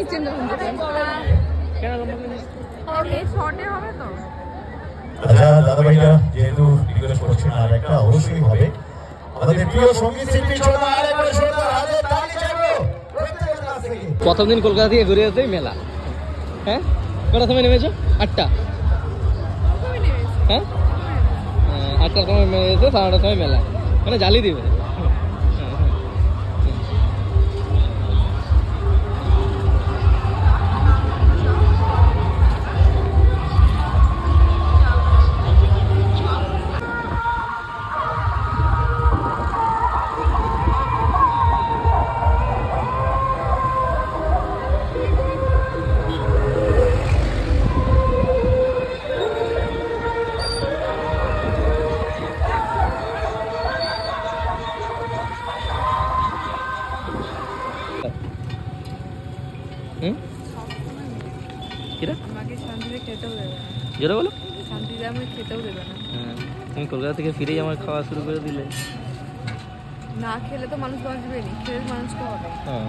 নিচ্ছেন তখন কেন লম্বা করে এই শর্টে হবে তো। আচ্ছা দাদা ভাইরা যেহেতু রিকোয়েস্ট করছেন আর একটা অবশ্যই হবে আমাদের প্রিয় সঙ্গীত শিল্পী ছোটা আর একবার ছোটা হাতে তালি চাইবো প্রত্যেকের কাছ থেকে। প্রথম দিন কলকাতা থেকে ঘুরে আসতেই মেলা। হ্যাঁ কটার সময় নেমেছো? 8টা। হ্যাঁ 8টার সময় নেমেছে, 9:30টার সময় মেলা, মানে জ্বালিয়ে দিবে। তুমি কলকাতা থেকে ফিরেই আমার খাওয়া শুরু করে দিলে। না খেলে তো মানুষ বাঁচবে না, খেলে মানুষকে হবে। হ্যাঁ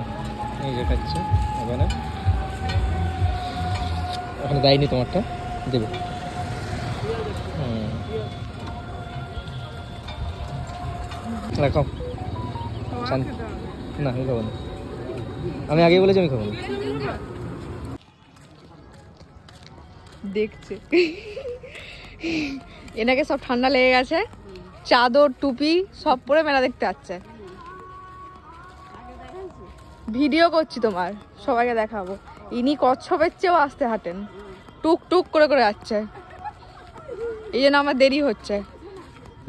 এই যে খাচ্ছে ওখানে, ওখানে দেয়নি তোমারটা, দেবে। রাখো না, আমি খাবো না, আমি আগে বলেছি আমি খাবো না। দেখছে এনাকে সব ঠান্ডা লেগে গেছে, চাদর টুপি সব পরে মেলা দেখতে আসছে। ভিডিও করছি তোমার, সবাইকে দেখাবো। ইনি কচ্ছপের চেয়েও আস্তে হাঁটেন, টুক টুক করে করে যাচ্ছে, এই জন্য আমার দেরি হচ্ছে।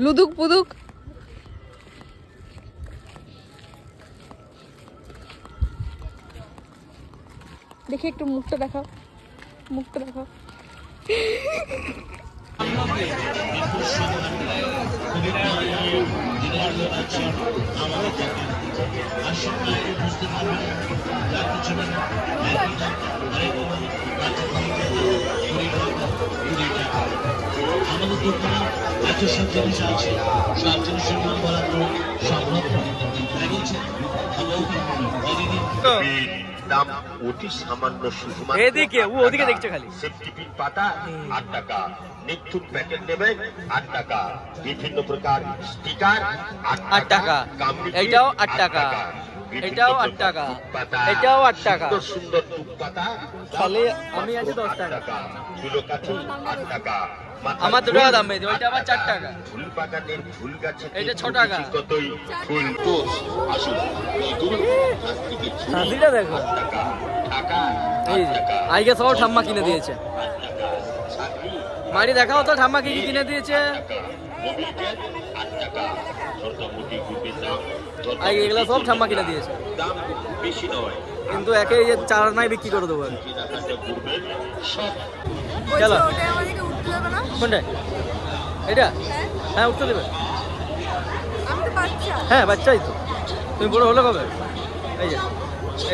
লুদুক পুদুক দেখি, একটু মুখটা দেখাও, মুখটা দেখাও। দাম অতি সামান্য, শুধুমাত্র এদিকে ও ওদিকে দেখছে খালি। সেফটি পিন পাতা 8 টাকা, নিখুঁত প্যাকেট নেবে 8 টাকা, বিভিন্ন প্রকার স্টিকার 8 টাকা, এটাও 8 টাকা, এটাও 8 টাকা, এটাও 8 টাকা, সুন্দর টুক পাতা খালি আমি আছে 10 টাকা, ফুলো কাঠি 8 টাকা, আমার 2 টাকা দাম বেশি, ওইটা আবার 4 টাকা, ফুল বাগানের ফুল গাছে এটা 6 টাকা, কতই ফুল কোষ আসুন এই গুরু প্লাস্টিকের সাদিটা দেখো টাকা এই আইগে সব ঠাম্মা কিনে দিয়েছে। মারি দেখাও তো ঠাম্মা কি কি কিনে দিয়েছে। আইগে এগুলো সব ঠাম্মা কিনে দিয়েছে, দাম বেশি নয়, কিন্তু একে এই যে 4 আনাই বিক্রি করে দেবো। চলো কোনটা এটা? হ্যাঁ উঠতে দেবে, হ্যাঁ বাচ্চাই তো, তুমি বড় হলে কবে? এই যে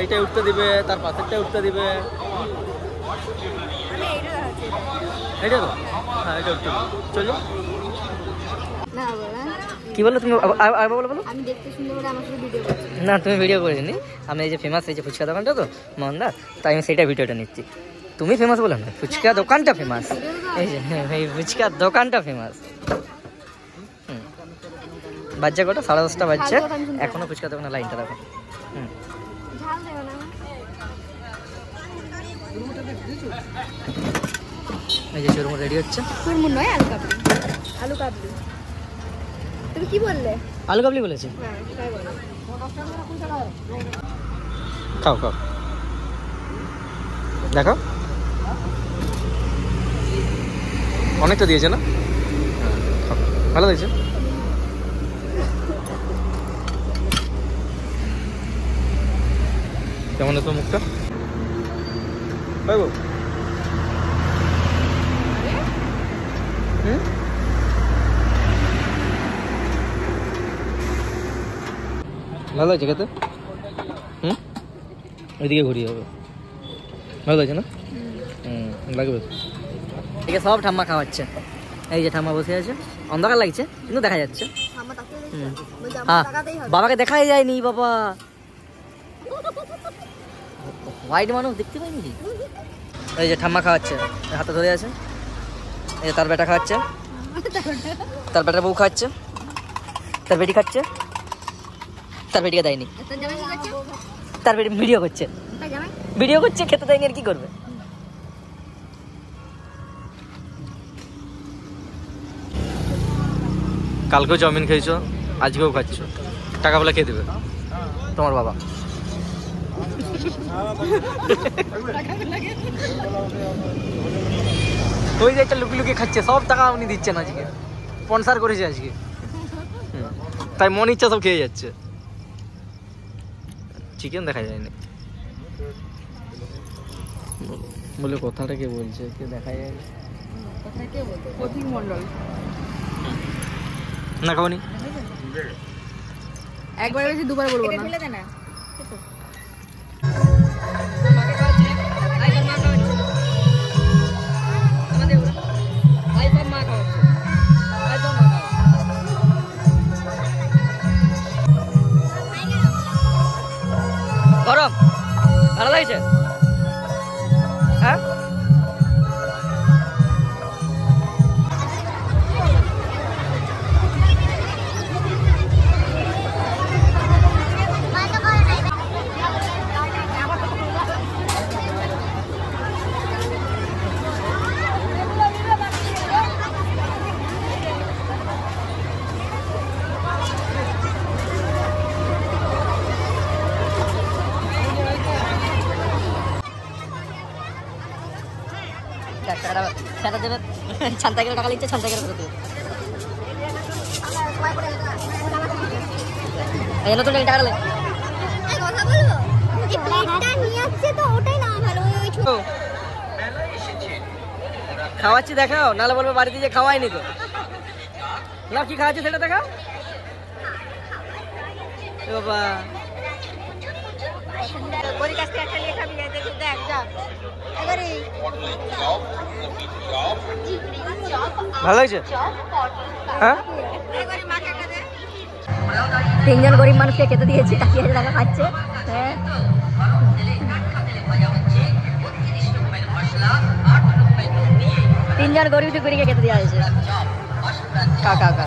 এইটাই উঠতে দিবে, তার পাশেরটাই উঠতে দিবে, এইটা তো হ্যাঁ এটা উঠতে দিবে। চলো কি বলো তুমি? বলো বলো। আমি দেখতে সুন্দর করে আমার সাথে ভিডিও করছি না, তুমি ভিডিও করিনি, আমি এই যে ফেমাস এই যে ফুচকা দোকানটা তো মন্দা, তাই আমি সেইটা ভিডিওটা নিচ্ছি। তুমি ফেমাস বলো না, ফুচকা দোকানটা ফেমাস, এই যে এই ফুচকা দোকানটা ফেমাস। বাচ্চা কটা? 10:30 বাচ্চা, এখনো ফুচকা দোকানের লাইনটা দেখো। এই যে চুরমুর রেডি হচ্ছে। চুরমুর নয়, আলু কাবলি। আলু কাবলি তুমি কি বললে? আলু কাবলি বলেছি। খাও খাও দেখো, অনেকটা দিয়েছে না, ভালো দিয়েছে। কেমন দেখো মুখটা? পাইবো ভালো আছে খেতে। ওইদিকে ঘুরিয়ে হবে, ভালো আছে না? লাগবে। ঠিক আছে, সব ঠাম্মা খাওয়াচ্ছে। এই যে ঠাম্মা বসে আছে, অন্ধকার লাগছে কিন্তু দেখা যাচ্ছে। হ্যাঁ বাবাকে দেখাই যায়নি বাবা, হোয়াইট মানুষ দেখতে পাইনি কি? এই যে ঠাম্মা খাওয়াচ্ছে, হাতে ধরে আছে। এই যে তার বেটা খাওয়াচ্ছে, তার বেটার বউ খাওয়াচ্ছে, তার বেটি খাচ্ছে, তার বেটিকে দেয়নি, তার বেটি ভিডিও করছে, ভিডিও করছে, খেতে দেয়নি আর কি করবে। কালকেও চাউমিন খেয়েছো, আজকেও খাচ্ছ, টাকা বলে কে দেবে? তোমার বাবা। ওই যে একটা লুকি লুকি খাচ্ছে, সব টাকা উনি দিচ্ছেন আজকে, স্পন্সার করেছে আজকে, তাই মন ইচ্ছা সব খেয়ে যাচ্ছে। চিকেন দেখা যায়নি বলে কথাটা কে বলছে, কে দেখা যায় প্রতীক মণ্ডল না, খাওনি? একবার বেশি দুবার বলবো না। গরম ভালো লাগছে? হ্যাঁ, ছান্তা করে টাকা লিখছে, ছান্তা করে করে দেবে। এই নতুন টাকা গেলে কথা বলবো, এই প্লেটটা নিয়ে আসছে তো ওটাই না ভালো। খাওয়াচ্ছি দেখাও, নাহলে বলবে বাড়িতে যে খাওয়াইনি তো। না কি খাওয়াচ্ছে সেটা দেখাও। বাবা বড়ি কাছ থেকে একটা নিয়ে খাবি, দেখ দেখ যা এবারে ভালো লাগছে? হ্যাঁ, এবারে মাকে একটা দে। তিনজন গরিব মানুষকে খেতে দিয়েছি, তাকিয়ে টাকা খাচ্ছে। হ্যাঁ, তিনজন গরিব টুকুরিকে খেতে দেওয়া হয়েছে। কাকা কাকা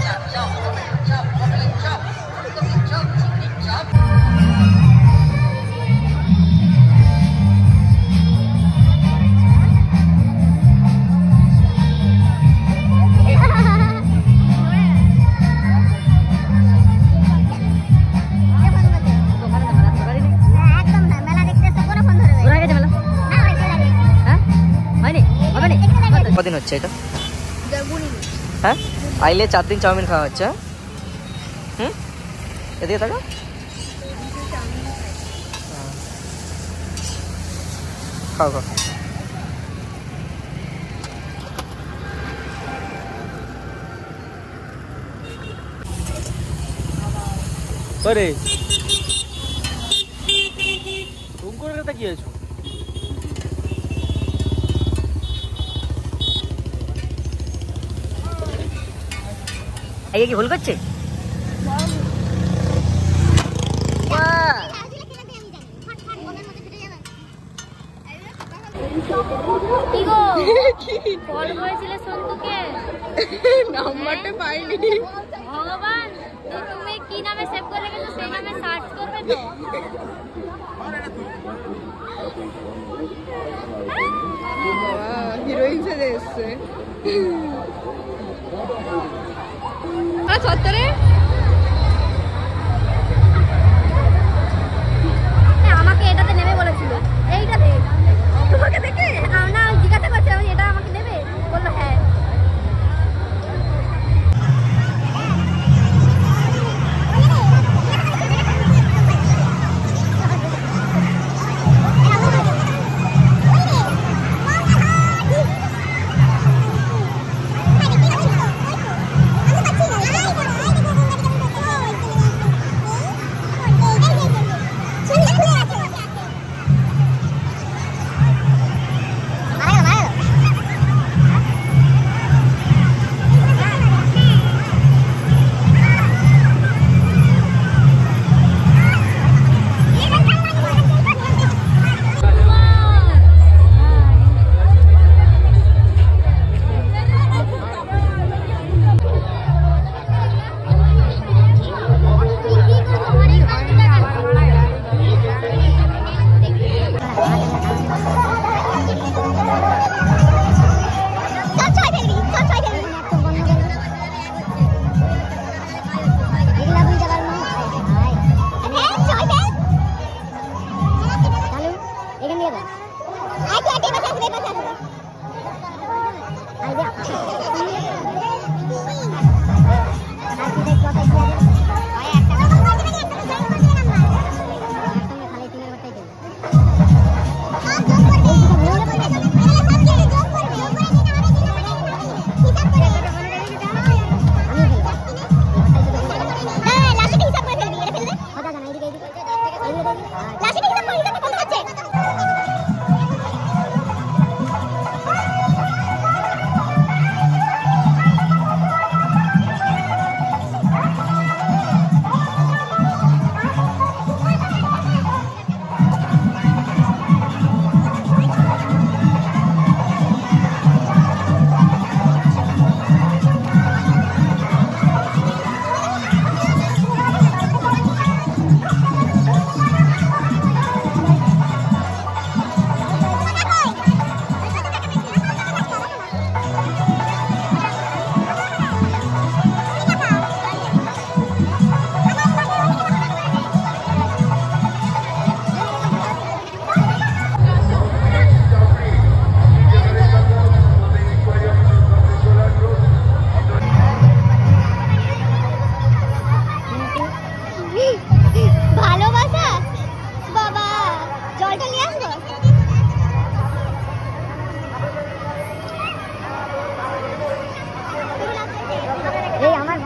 কদিন হচ্ছে এটা? হ্যাঁ, আইলে 4 দিন চাউমিন খাওয়া হচ্ছে। হুম, এদিকে থাকো। খাও খাও। আরে তুমি করে তাকিয়ে আছো? এই কি ভুল করছে? নাম্বারটা পাইনি ভগবান, তো তুমি কি নামে সেভ করে রেখেছো সেই নামে সার্চ করবে তো। হিরোইন সেজে এসছে। সত্তরে আমাকে এটাতে নেবে বলেছিল, এইটাতে তোমাকে দেখে আমরা জিজ্ঞাসা করছি আমি এটা আমাকে নেবে, বললো হ্যাঁ। লাশিটা হিসাব করে কত আছে ভালোবাসা বাবা জলটা নিয়ে আসবো এই আমার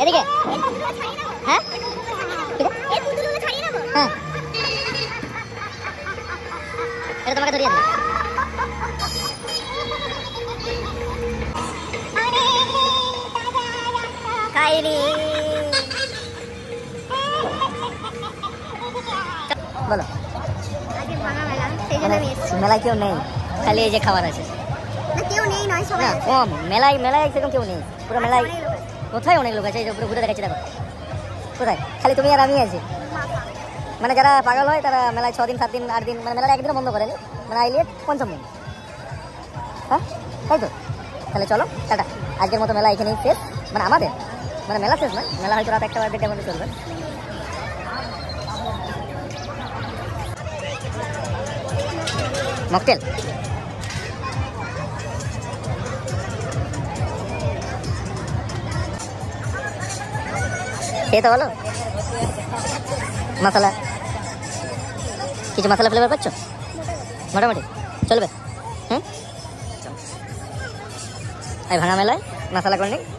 এদিকে হ্যাঁ হ্যাঁ এটা তোমাকে ধরিয়ে দিই খাইনি বলো মেলায় কেউ নেই খালি এই যে খাবার আছে কেউ নেই নয় সবাই কম মেলায় সেরকম কেউ নেই পুরো মেলায় কোথায় অনেক লোক আছে এই যে পুরো ঘুরে দেখাচ্ছি দেখো কোথায় খালি তুমি আর আমি আছি মানে যারা পাগল হয় তারা মেলায় 6 দিন 7 দিন 8 দিন মানে মেলায় একদিনও বন্ধ করেনি মানে আইলিয়ে 5ম দিন হ্যাঁ তাই তো তাহলে চলো টাটা আজকের মতো মেলা এখানেই শেষ মানে আমাদের মানে মেলা শেষ নয় মেলা হয়তো রাত 1টা বা 2টার মধ্যে চলবে মকটেল খেয়ে তো বলো মশলা কিছু মশলা ফ্লেভার পাচ্ছ মোটামুটি চলবে হুম এই ভাঙা মেলায় মশলা কোল্ড ড্রিঙ্ক